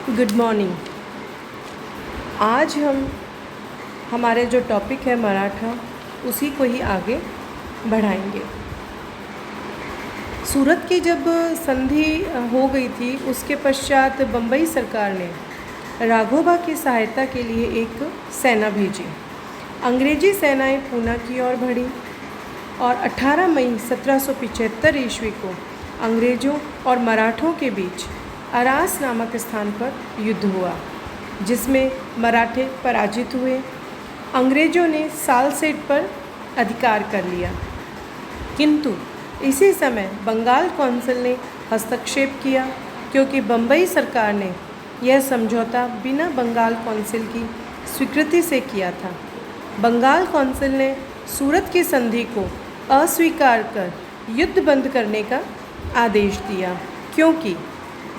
Good morning. आज हम हमारे जो टॉपिक है मराठा, उसी को ही आगे बढ़ाएंगे। सूरत की जब संधि हो गई थी, उसके पश्चात बम्बई सरकार ने राघोबा की सहायता के लिए एक सेना भेजी। अंग्रेजी सेनाएं पूना की ओर बढ़ी और 18 मई 1775 ईस्वी को अंग्रेज़ों और मराठों के बीच अरास नामक स्थान पर युद्ध हुआ, जिसमें मराठे पराजित हुए। अंग्रेज़ों ने सालसेट पर अधिकार कर लिया, किंतु इसी समय बंगाल कौंसिल ने हस्तक्षेप किया, क्योंकि बम्बई सरकार ने यह समझौता बिना बंगाल कौंसिल की स्वीकृति से किया था। बंगाल कौंसिल ने सूरत की संधि को अस्वीकार कर युद्ध बंद करने का आदेश दिया, क्योंकि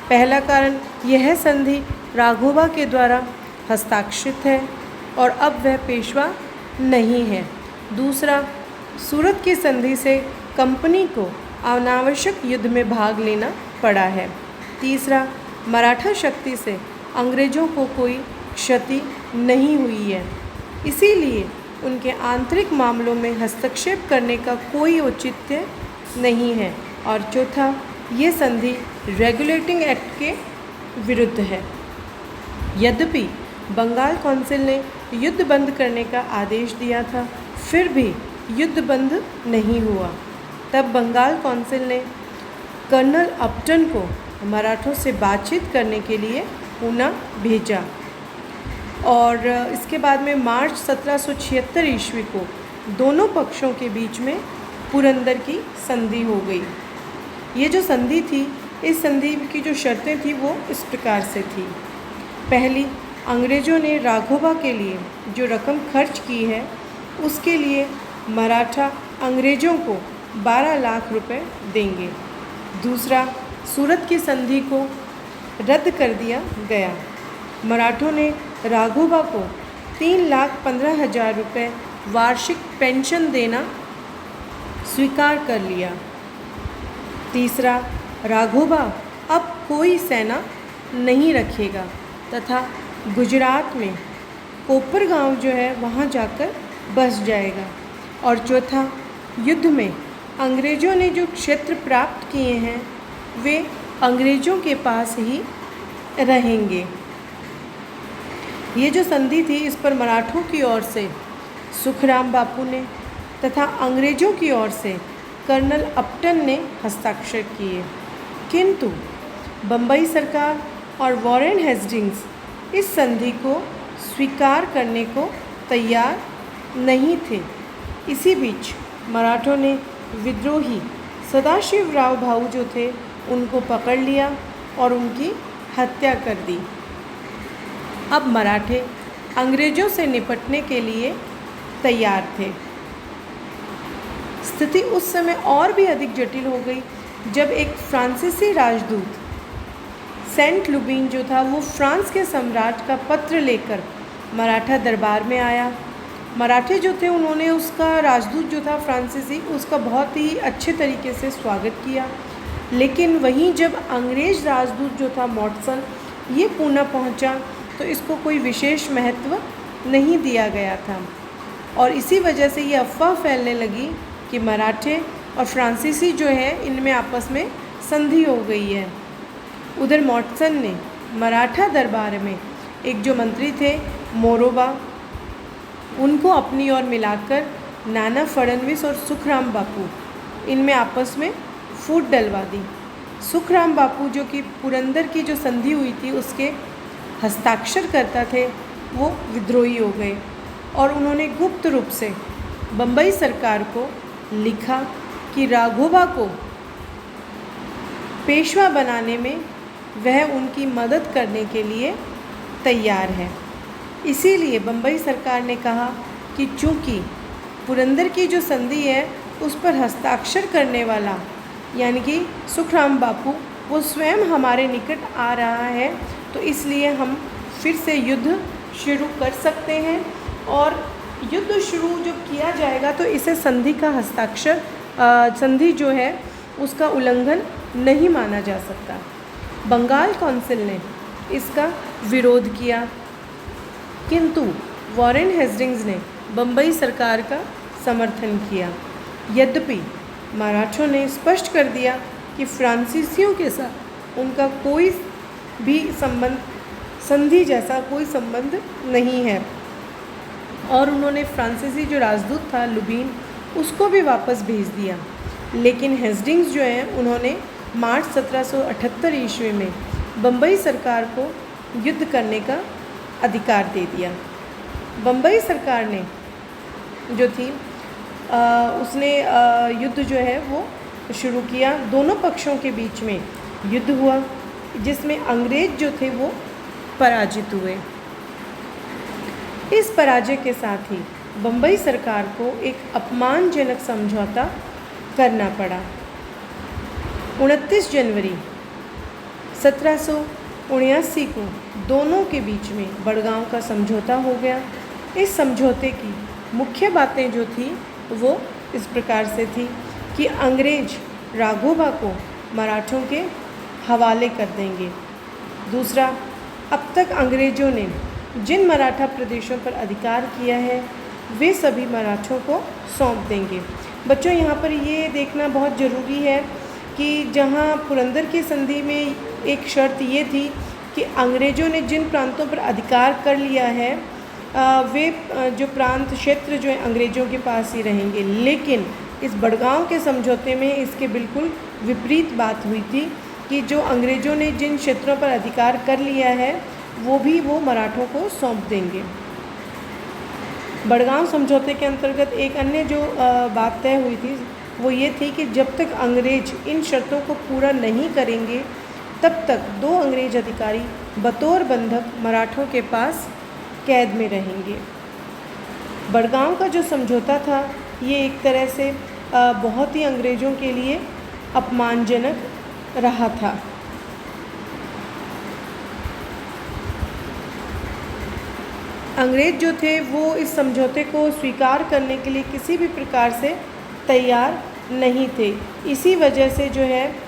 पहला कारण यह संधि राघोबा के द्वारा हस्ताक्षरित है और अब वह पेशवा नहीं है। दूसरा, सूरत की संधि से कंपनी को अनावश्यक युद्ध में भाग लेना पड़ा है। तीसरा, मराठा शक्ति से अंग्रेज़ों को कोई क्षति नहीं हुई है, इसीलिए उनके आंतरिक मामलों में हस्तक्षेप करने का कोई औचित्य नहीं है। और चौथा, ये संधि रेगुलेटिंग एक्ट के विरुद्ध है। यद्यपि बंगाल कौंसिल ने युद्ध बंद करने का आदेश दिया था, फिर भी युद्ध बंद नहीं हुआ। तब बंगाल कौंसिल ने कर्नल अपटन को मराठों से बातचीत करने के लिए पूना भेजा और इसके बाद में मार्च 1776 ईस्वी को दोनों पक्षों के बीच में पुरंदर की संधि हो गई। ये जो संधि थी, इस संधि की जो शर्तें थी वो इस प्रकार से थी। पहली, अंग्रेज़ों ने राघोबा के लिए जो रकम खर्च की है, उसके लिए मराठा अंग्रेज़ों को 12 लाख रुपए देंगे। दूसरा, सूरत की संधि को रद्द कर दिया गया। मराठों ने राघोबा को 3,15,000 रुपये वार्षिक पेंशन देना स्वीकार कर लिया। तीसरा, राघोबा अब कोई सेना नहीं रखेगा तथा गुजरात में कोपरगांव जो है वहाँ जाकर बस जाएगा। और चौथा, युद्ध में अंग्रेज़ों ने जो क्षेत्र प्राप्त किए हैं, वे अंग्रेज़ों के पास ही रहेंगे। ये जो संधि थी, इस पर मराठों की ओर से सुखराम बापू ने तथा अंग्रेज़ों की ओर से कर्नल अपटन ने हस्ताक्षर किए, किंतु बम्बई सरकार और वॉरेन हेस्टिंग्स इस संधि को स्वीकार करने को तैयार नहीं थे। इसी बीच मराठों ने विद्रोही सदाशिवराव भाऊ जो थे, उनको पकड़ लिया और उनकी हत्या कर दी। अब मराठे अंग्रेज़ों से निपटने के लिए तैयार थे। स्थिति उस समय और भी अधिक जटिल हो गई जब एक फ्रांसीसी राजदूत सेंट लुबीन जो था, वो फ्रांस के सम्राट का पत्र लेकर मराठा दरबार में आया। मराठे जो थे, उन्होंने उसका राजदूत जो था फ्रांसीसी, उसका बहुत ही अच्छे तरीके से स्वागत किया। लेकिन वहीं जब अंग्रेज़ राजदूत जो था मॉटसन, ये पूना पहुंचा, तो इसको कोई विशेष महत्व नहीं दिया गया था और इसी वजह से ये अफवाह फैलने लगी कि मराठे और फ्रांसीसी जो है, इनमें आपस में संधि हो गई है। उधर मॉटसन ने मराठा दरबार में एक जो मंत्री थे मोरोबा, उनको अपनी ओर मिलाकर नाना फडणवीस और सुखराम बापू, इनमें आपस में फूट डलवा दी। सुखराम बापू जो कि पुरंदर की जो संधि हुई थी उसके हस्ताक्षर करता थे, वो विद्रोही हो गए और उन्होंने गुप्त रूप से बम्बई सरकार को लिखा कि राघोबा को पेशवा बनाने में वह उनकी मदद करने के लिए तैयार है। इसीलिए बम्बई सरकार ने कहा कि चूँकि पुरंदर की जो संधि है, उस पर हस्ताक्षर करने वाला यानी कि सुखराम बापू, वो स्वयं हमारे निकट आ रहा है, तो इसलिए हम फिर से युद्ध शुरू कर सकते हैं और युद्ध शुरू जब किया जाएगा तो इसे संधि का हस्ताक्षर संधि जो है उसका उल्लंघन नहीं माना जा सकता। बंगाल कौंसिल ने इसका विरोध किया, किंतु वॉरेन हेस्टिंग्स ने बम्बई सरकार का समर्थन किया। यद्यपि मराठों ने स्पष्ट कर दिया कि फ्रांसीसियों के साथ उनका कोई भी संधि जैसा कोई संबंध नहीं है, और उन्होंने फ्रांसीसी जो राजदूत था लुबीन, उसको भी वापस भेज दिया। लेकिन हेस्टिंग्स जो है उन्होंने मार्च 1778 ईस्वी में बम्बई सरकार को युद्ध करने का अधिकार दे दिया। बम्बई सरकार ने जो थी उसने युद्ध जो है वो शुरू किया। दोनों पक्षों के बीच में युद्ध हुआ, जिसमें अंग्रेज जो थे वो पराजित हुए। इस पराजय के साथ ही बम्बई सरकार को एक अपमानजनक समझौता करना पड़ा। 29 जनवरी 1779 को दोनों के बीच में बड़गांव का समझौता हो गया। इस समझौते की मुख्य बातें जो थी वो इस प्रकार से थी कि अंग्रेज राघोबा को मराठों के हवाले कर देंगे। दूसरा, अब तक अंग्रेज़ों ने जिन मराठा प्रदेशों पर अधिकार किया है वे सभी मराठों को सौंप देंगे। बच्चों, यहाँ पर ये देखना बहुत ज़रूरी है कि जहाँ पुरंदर की संधि में एक शर्त ये थी कि अंग्रेज़ों ने जिन प्रांतों पर अधिकार कर लिया है वे जो प्रांत क्षेत्र जो है अंग्रेज़ों के पास ही रहेंगे। लेकिन इस बड़गांव के समझौते में इसके बिल्कुल विपरीत बात हुई थी कि जो अंग्रेज़ों ने जिन क्षेत्रों पर अधिकार कर लिया है वो मराठों को सौंप देंगे। बड़गांव समझौते के अंतर्गत एक अन्य जो बात तय हुई थी वो ये थी कि जब तक अंग्रेज इन शर्तों को पूरा नहीं करेंगे तब तक 2 अंग्रेज अधिकारी बतौर बंधक मराठों के पास कैद में रहेंगे। बड़गांव का जो समझौता था ये एक तरह से बहुत ही अंग्रेज़ों के लिए अपमानजनक रहा था। अंग्रेज़ जो थे वो इस समझौते को स्वीकार करने के लिए किसी भी प्रकार से तैयार नहीं थे। इसी वजह से जो है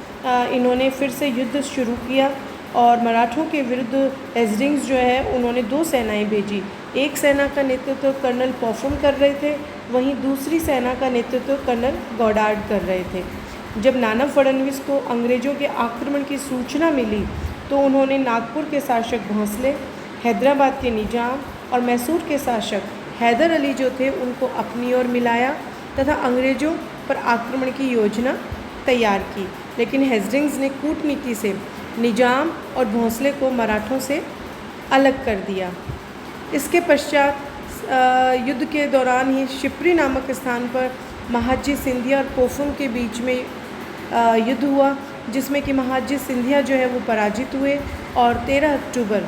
इन्होंने फिर से युद्ध शुरू किया और मराठों के विरुद्ध हेस्टिंग्स जो है उन्होंने 2 सेनाएं भेजी। एक सेना का नेतृत्व कर्नल पॉफम कर रहे थे, वहीं दूसरी सेना का नेतृत्व कर्नल गॉडार्ड कर रहे थे। जब नाना फडणवीस को अंग्रेज़ों के आक्रमण की सूचना मिली तो उन्होंने नागपुर के शासक भोंसले, हैदराबाद के निजाम और मैसूर के शासक हैदर अली जो थे उनको अपनी ओर मिलाया तथा अंग्रेज़ों पर आक्रमण की योजना तैयार की। लेकिन हेस्टिंग्स ने कूटनीति से निजाम और भोंसले को मराठों से अलग कर दिया। इसके पश्चात युद्ध के दौरान ही शिप्री नामक स्थान पर महादजी सिंधिया और पोफम के बीच में युद्ध हुआ, जिसमें कि महादजी सिंधिया जो है वो पराजित हुए और 13 अक्टूबर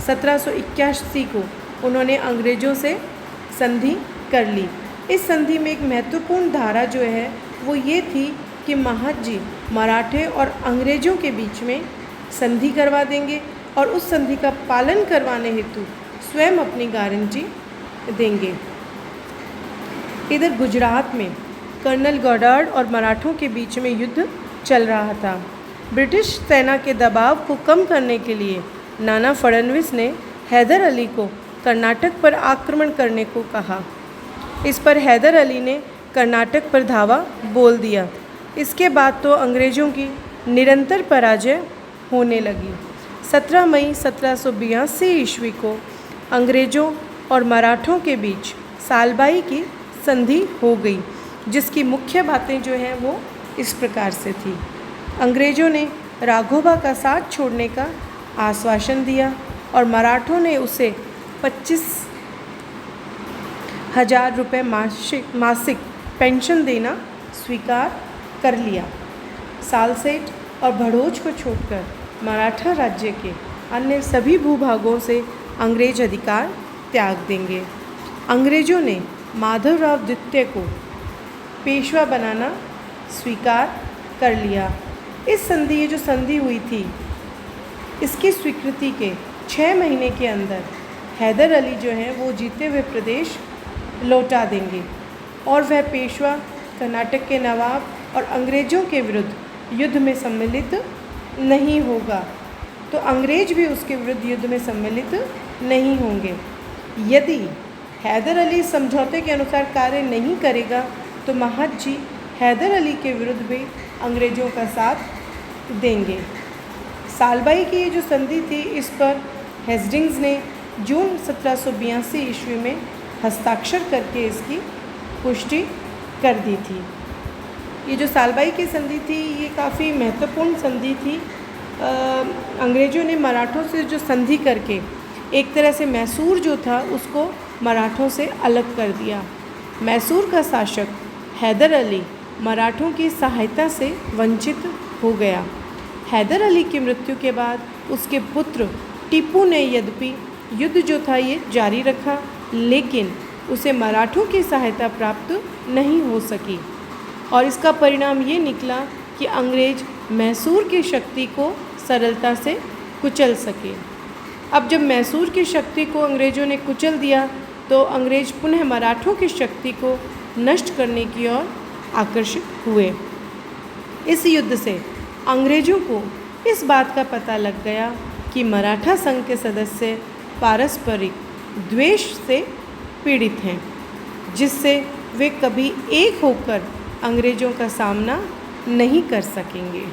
1781 को उन्होंने अंग्रेज़ों से संधि कर ली। इस संधि में एक महत्वपूर्ण धारा जो है वो ये थी कि महादजी मराठे और अंग्रेज़ों के बीच में संधि करवा देंगे और उस संधि का पालन करवाने हेतु स्वयं अपनी गारंटी देंगे। इधर गुजरात में कर्नल गॉडार्ड और मराठों के बीच में युद्ध चल रहा था। ब्रिटिश सेना के दबाव को कम करने के लिए नाना फडणवीस ने हैदर अली को कर्नाटक पर आक्रमण करने को कहा। इस पर हैदर अली ने कर्नाटक पर धावा बोल दिया। इसके बाद तो अंग्रेज़ों की निरंतर पराजय होने लगी। 17 मई 1782 ईस्वी को अंग्रेज़ों और मराठों के बीच सालबाई की संधि हो गई, जिसकी मुख्य बातें जो हैं वो इस प्रकार से थी। अंग्रेज़ों ने राघोबा का साथ छोड़ने का आश्वासन दिया और मराठों ने उसे 25,000 रुपये मासिक पेंशन देना स्वीकार कर लिया। सालसेट और भड़ोच को छोड़कर मराठा राज्य के अन्य सभी भूभागों से अंग्रेज अधिकार त्याग देंगे। अंग्रेज़ों ने माधवराव द्वितीय को पेशवा बनाना स्वीकार कर लिया। इस संधि ये जो संधि हुई थी इसकी स्वीकृति के 6 महीने के अंदर हैदर अली जो हैं वो जीते हुए प्रदेश लौटा देंगे और वह पेशवा कर्नाटक के नवाब और अंग्रेज़ों के विरुद्ध युद्ध में सम्मिलित नहीं होगा। तो अंग्रेज भी उसके विरुद्ध युद्ध में सम्मिलित नहीं होंगे। यदि हैदर अली समझौते के अनुसार कार्य नहीं करेगा तो महादजी हैदर अली के विरुद्ध भी अंग्रेज़ों का साथ देंगे। सालबाई की ये जो संधि थी, इस पर हेस्टिंग्स ने जून 1782 ईस्वी में हस्ताक्षर करके इसकी पुष्टि कर दी थी। ये जो सालबाई की संधि थी, ये काफ़ी महत्वपूर्ण संधि थी। अंग्रेज़ों ने मराठों से जो संधि करके एक तरह से मैसूर जो था उसको मराठों से अलग कर दिया। मैसूर का शासक हैदर अली मराठों की सहायता से वंचित हो गया। हैदर अली की मृत्यु के बाद उसके पुत्र टीपू ने यद्यपि युद्ध जो था ये जारी रखा, लेकिन उसे मराठों की सहायता प्राप्त नहीं हो सकी और इसका परिणाम ये निकला कि अंग्रेज मैसूर की शक्ति को सरलता से कुचल सके। अब जब मैसूर की शक्ति को अंग्रेज़ों ने कुचल दिया तो अंग्रेज पुनः मराठों की शक्ति को नष्ट करने की ओर आकर्षित हुए। इस युद्ध से अंग्रेज़ों को इस बात का पता लग गया कि मराठा संघ के सदस्य पारस्परिक द्वेष से पीड़ित हैं, जिससे वे कभी एक होकर अंग्रेज़ों का सामना नहीं कर सकेंगे।